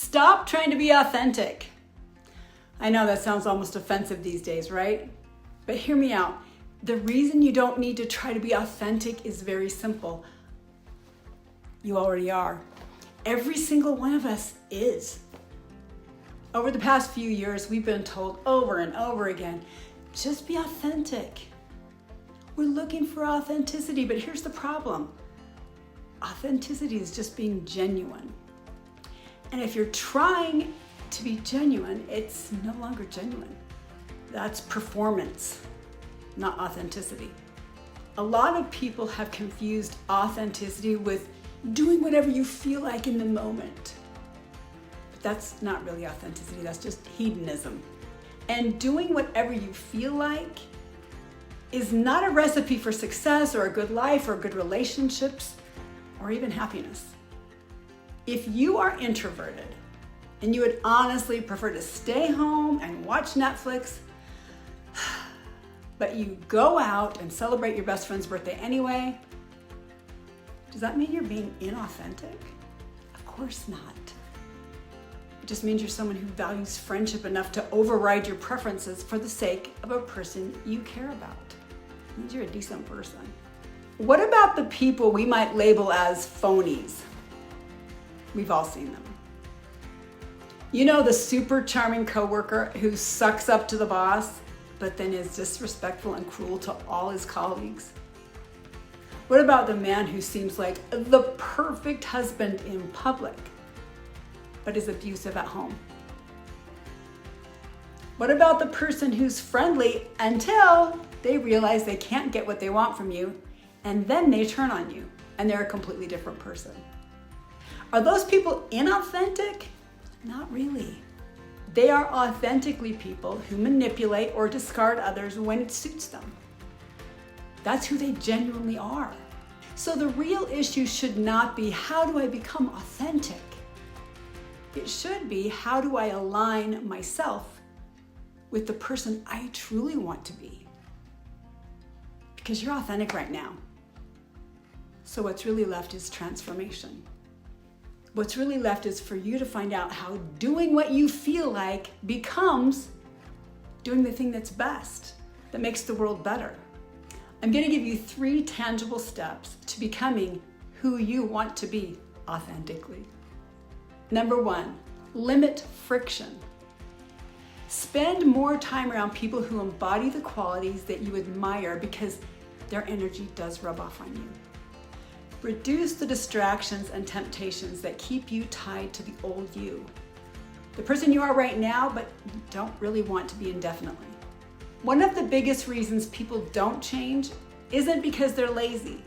Stop trying to be authentic. I know that sounds almost offensive these days, right? But hear me out. The reason you don't need to try to be authentic is very simple. You already are. Every single one of us is. Over the past few years, we've been told over and over again, just be authentic. We're looking for authenticity, but here's the problem. Authenticity is just being genuine. And if you're trying to be genuine, it's no longer genuine. That's performance, not authenticity. A lot of people have confused authenticity with doing whatever you feel like in the moment. But that's not really authenticity, that's just hedonism. And doing whatever you feel like is not a recipe for success or a good life or good relationships or even happiness. If you are introverted and you would honestly prefer to stay home and watch Netflix, but you go out and celebrate your best friend's birthday anyway, does that mean you're being inauthentic? Of course not. It just means you're someone who values friendship enough to override your preferences for the sake of a person you care about. It means you're a decent person. What about the people we might label as phonies? We've all seen them. You know, the super charming coworker who sucks up to the boss, but then is disrespectful and cruel to all his colleagues? What about the man who seems like the perfect husband in public, but is abusive at home? What about the person who's friendly until they realize they can't get what they want from you, and then they turn on you, and they're a completely different person? Are those people inauthentic? Not really. They are authentically people who manipulate or discard others when it suits them. That's who they genuinely are. So the real issue should not be, how do I become authentic? It should be, how do I align myself with the person I truly want to be? Because you're authentic right now. So what's really left is transformation. What's really left is for you to find out how doing what you feel like becomes doing the thing that's best, that makes the world better. I'm going to give you 3 tangible steps to becoming who you want to be authentically. Number 1, limit friction. Spend more time around people who embody the qualities that you admire because their energy does rub off on you. Reduce the distractions and temptations that keep you tied to the old you, the person you are right now, but you don't really want to be indefinitely. One of the biggest reasons people don't change isn't because they're lazy.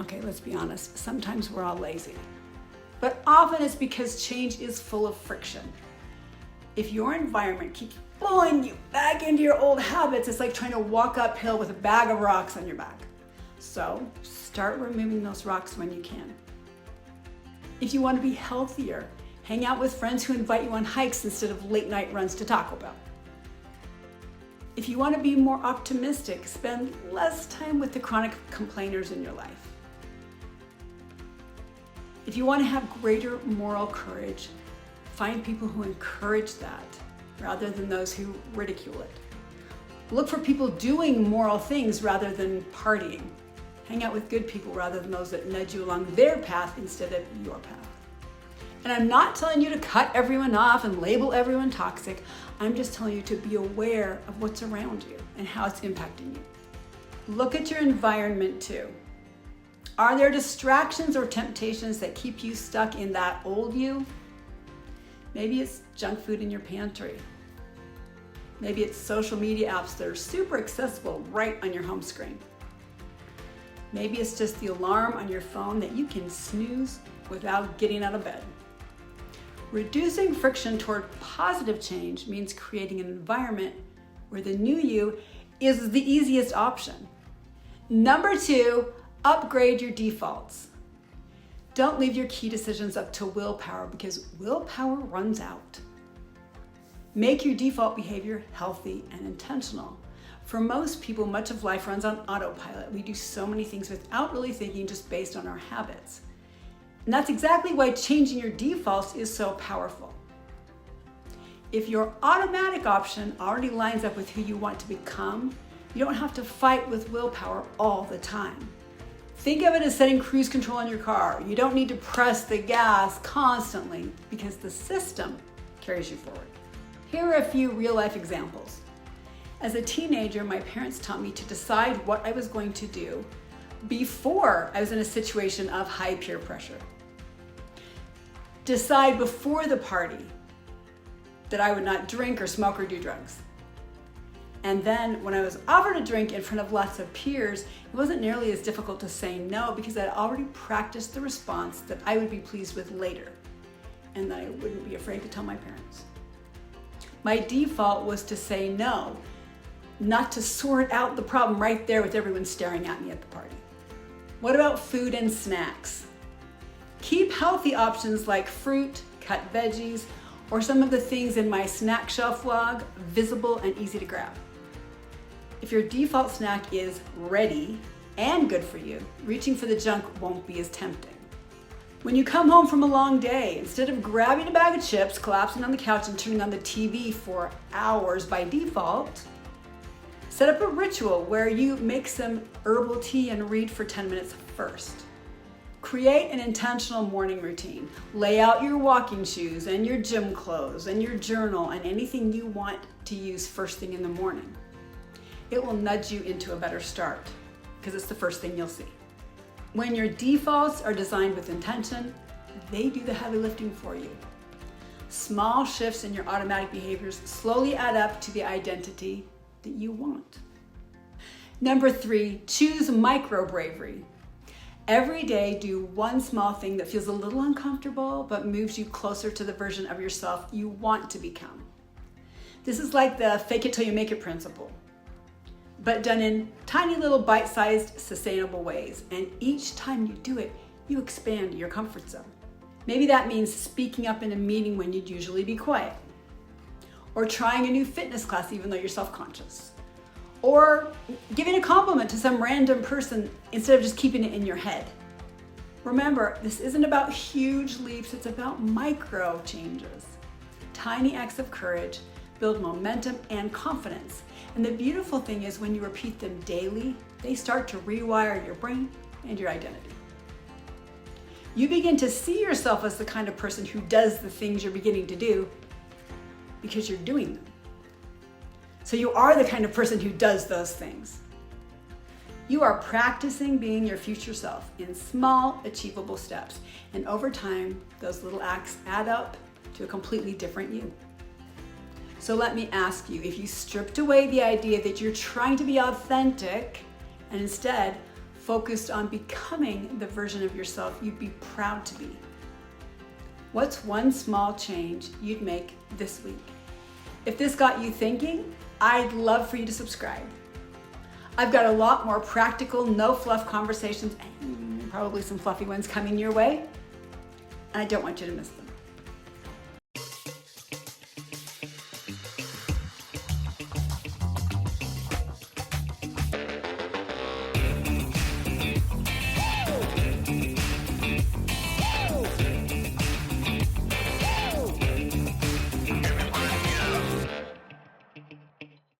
Okay, let's be honest, sometimes we're all lazy. But often it's because change is full of friction. If your environment keeps pulling you back into your old habits, it's like trying to walk uphill with a bag of rocks on your back. So start removing those rocks when you can. If you want to be healthier, hang out with friends who invite you on hikes instead of late night runs to Taco Bell. If you want to be more optimistic, spend less time with the chronic complainers in your life. If you want to have greater moral courage, find people who encourage that rather than those who ridicule it. Look for people doing moral things rather than partying. Hang out with good people rather than those that nudge you along their path instead of your path. And I'm not telling you to cut everyone off and label everyone toxic. I'm just telling you to be aware of what's around you and how it's impacting you. Look at your environment too. Are there distractions or temptations that keep you stuck in that old you? Maybe it's junk food in your pantry. Maybe it's social media apps that are super accessible right on your home screen. Maybe it's just the alarm on your phone that you can snooze without getting out of bed. Reducing friction toward positive change means creating an environment where the new you is the easiest option. Number 2, upgrade your defaults. Don't leave your key decisions up to willpower because willpower runs out. Make your default behavior healthy and intentional. For most people, much of life runs on autopilot. We do so many things without really thinking, just based on our habits. And that's exactly why changing your defaults is so powerful. If your automatic option already lines up with who you want to become, you don't have to fight with willpower all the time. Think of it as setting cruise control on your car. You don't need to press the gas constantly because the system carries you forward. Here are a few real-life examples. As a teenager, my parents taught me to decide what I was going to do before I was in a situation of high peer pressure. Decide before the party that I would not drink or smoke or do drugs. And then when I was offered a drink in front of lots of peers, it wasn't nearly as difficult to say no because I'd already practiced the response that I would be pleased with later and that I wouldn't be afraid to tell my parents. My default was to say no, not to sort out the problem right there with everyone staring at me at the party. What about food and snacks? Keep healthy options like fruit, cut veggies, or some of the things in my snack shelf log visible and easy to grab. If your default snack is ready and good for you, reaching for the junk won't be as tempting. When you come home from a long day, instead of grabbing a bag of chips, collapsing on the couch, and turning on the TV for hours by default, set up a ritual where you make some herbal tea and read for 10 minutes first. Create an intentional morning routine. Lay out your walking shoes and your gym clothes and your journal and anything you want to use first thing in the morning. It will nudge you into a better start because it's the first thing you'll see. When your defaults are designed with intention, they do the heavy lifting for you. Small shifts in your automatic behaviors slowly add up to the identity that you want. Number 3, choose micro bravery. Every day, do one small thing that feels a little uncomfortable but moves you closer to the version of yourself you want to become. This is like the fake it till you make it principle, but done in tiny little bite-sized, sustainable ways. And each time you do it, you expand your comfort zone. Maybe that means speaking up in a meeting when you'd usually be quiet, or trying a new fitness class even though you're self-conscious, or giving a compliment to some random person instead of just keeping it in your head. Remember, this isn't about huge leaps, it's about micro changes. Tiny acts of courage build momentum and confidence. And the beautiful thing is when you repeat them daily, they start to rewire your brain and your identity. You begin to see yourself as the kind of person who does the things you're beginning to do because you're doing them. So you are the kind of person who does those things. You are practicing being your future self in small, achievable steps. And over time, those little acts add up to a completely different you. So let me ask you, if you stripped away the idea that you're trying to be authentic and instead focused on becoming the version of yourself you'd be proud to be, what's one small change you'd make this week? If this got you thinking, I'd love for you to subscribe. I've got a lot more practical, no fluff conversations and probably some fluffy ones coming your way, and I don't want you to miss them.